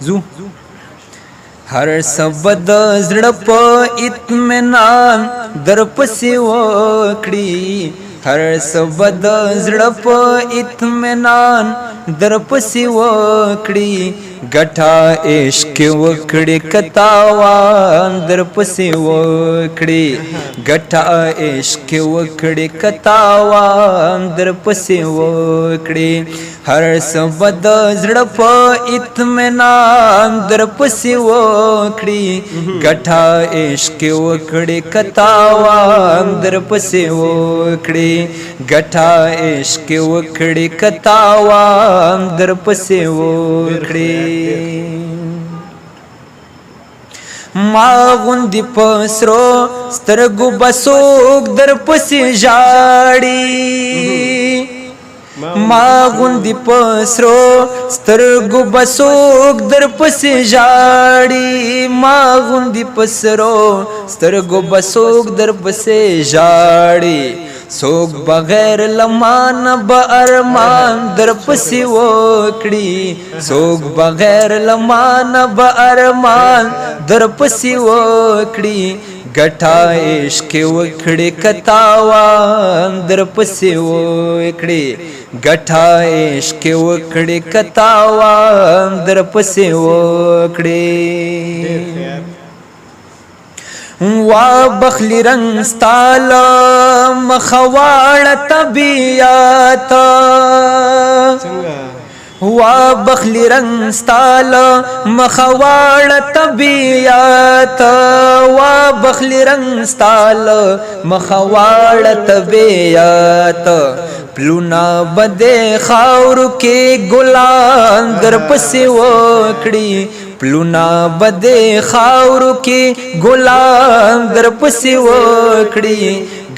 زو هر سبد زړه په اطمینان در پسې وکړي هر سبد زړه په اطمینان در پسې وکړي ګټه عشق وکړي کتاوان در پسې وکړي ګټه عشق وکړي کتاوان در پسې وکړي هر سبد زړه په اطمینان در پسې وکړي ګټه عشق وکړي کتاوان در پسې وکړي ګټه عشق وکړي کتاوان در پسې وکړي ما غوندې په سرو سترګو بسوک در پسې ژاړي ما غوندې په سرو سترګو بسوک در پسې ژاړي ما غوندې په سرو سترګو بسوک در پسې ژاړي سوک بغیر لمان با ارمان در پسې وکړي سوک بغیر لمان با ارمان در پسې وکړي ګټه عشق وکړي کتاوان در پسې وکړي ګټه عشق وکړي کتاوان در پسې وکړي وا بخلی رنگ ستالا مخواړه طبیعت وا بخلی رنگ ستالا مخواړه طبیعت وا بخلی رنگ ستالا مخواړه طبیعت پلونا بده خاور کې ګلان در پسې وکړي پلونا بده خاور کې ګلان در پسې وکړي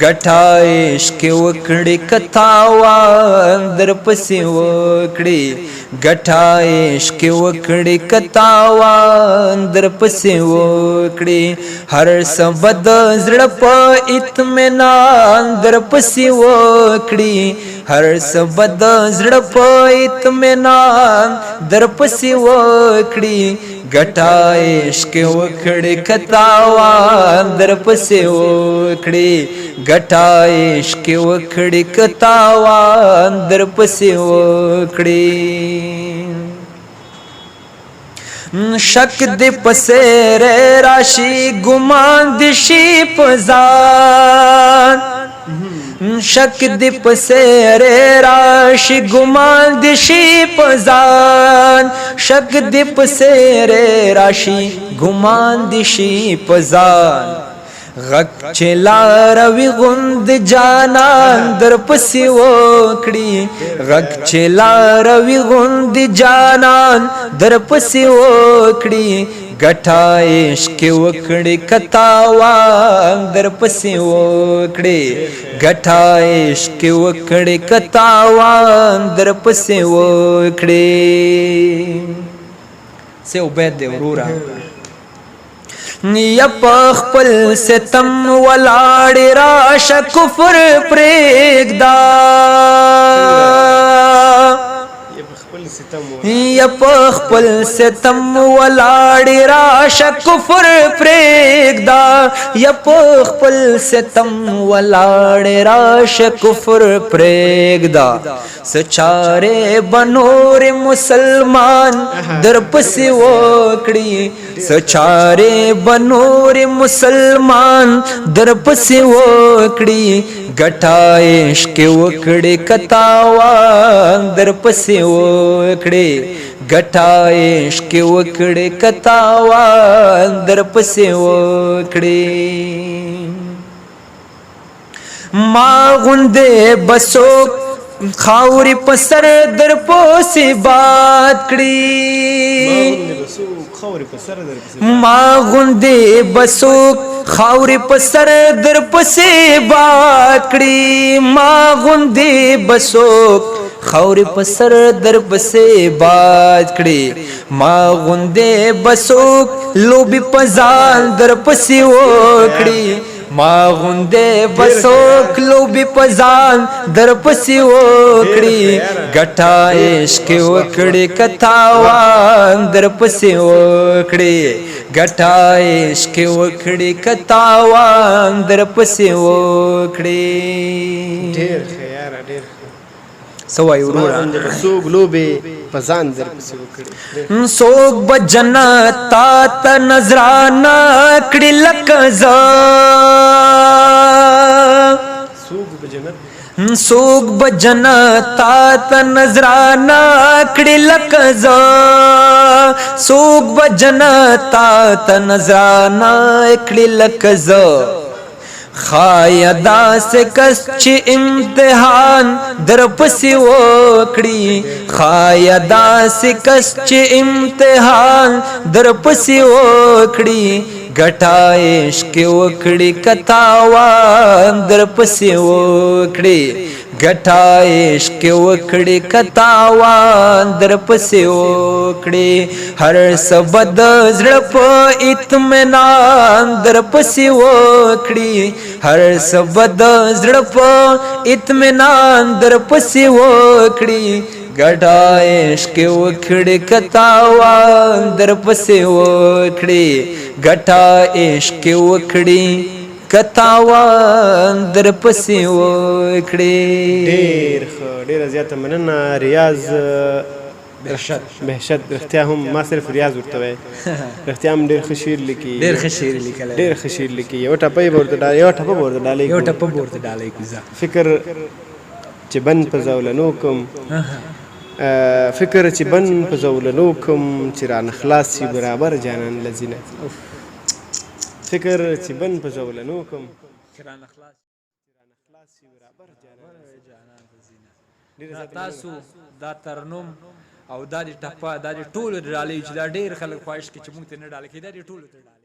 ګټه عشق وکړي کتاوان در پسې وکړي ګټه عشق وکړي کتاوان در پسې وکړي هر سبد زړه په اطمینان در پسې وکړي هر سبد زړه په اطمینان در پسې وکړي ګټه عشق وکړي کتاوان در پسې وکړي ګټه عشق وکړي کتاوان در پسې وکړي شک دې پسې راشي ګمان دې شي په ځان شک دی پسیر راشی گمان دی شی پزان شک دی پسیر راشی گمان دی شی پزان غک چلا روی غند جانان در پسی وکڑی غک چلا روی غند جانان در پسی وکڑی ګټه عشق وکړي کتاوان در پسې وکړي ګټه عشق وکړي کتاوان در پسې وکړي سه عبید دی وروره یا په خپل ستم ولاړ راشه کفر پرېږده یا په خپل ستم ولاړ راشه کفر پرېږده یا په خپل ستم ولاړ راشه کفر پرېږده سچاره بنور مسلمان در پسې وکړي سچاره بنور مسلمان در پسې وکړي ګټه عشق وکړي کتاوان در پسې وکړي ګټه عشق وکړي کتاوان در پسې وکړي ما غوندې بسوک خاورې په سر در پسې باد کړي ما غوندې بسوک خاورې په سر در پسې باد کړي ما غوندې بسوک خاورې په سر در پسې باد کړي ما غوندې بسوک لوبي په ځان در پسې وکړي ما غوندې بسوک لوبي پزان در پسې وکړي ګټه عشق وکړي کتاوان در پسې وکړي ګټه عشق وکړي کتاوان در پسې وکړي ډېر ښه یاره ډېر ښه سوای وروره څوک لوبې په ځان در پسې وکړي څوک به جنت تا ته نظرانه کړي لکه زه څوک به جنت تا ته نظرانه کړي لکه زه څوک به جنت تا ته نظرانه کړي لکه زه خایا داسې کس چې امتحان در پسې وکړي خایا داسې کس چې امتحان در پسې وکړي ګټه عشق وکړي کتاوان در پسې وکړي ګټه عشق وکړي کتاوان در پسې وکړي هر څه به د زړه په اطمینان در پسې وکړي هر څه به د زړه په اطمینان در پسې وکړي ګټه عشق وکړي کتاوان در پسې وکړي ګټه عشق وکړي کتاوان در پسې وکړي ډېر ښه ډېره زیاته مننه ریاض بهشت رښتیا هم ما صرف ریاض ورته وایي رښتیا هم ډېر ښه شعر لیکي ډېر ښه شعر لیکلی ډېر ښه شعر لیکي یوه ټپه به ورته ډالۍ یو ټپه به ورته ډالۍ کړو فکر چې بند په زولنو کوم فکر چې بند په زولنو کوم چې رانه خلاص شي برابر جانان لذینه فکر چې بند په زولنو کوم چې رانه خلاص شي برابر جانان لذینه تاسو دا ترنم او دا ټپه دا ټولو ډالۍ چې دا ډېر خلک خواهش کوي چې موږ ته نه ډالۍ کړي دا ټولو ته ډالۍ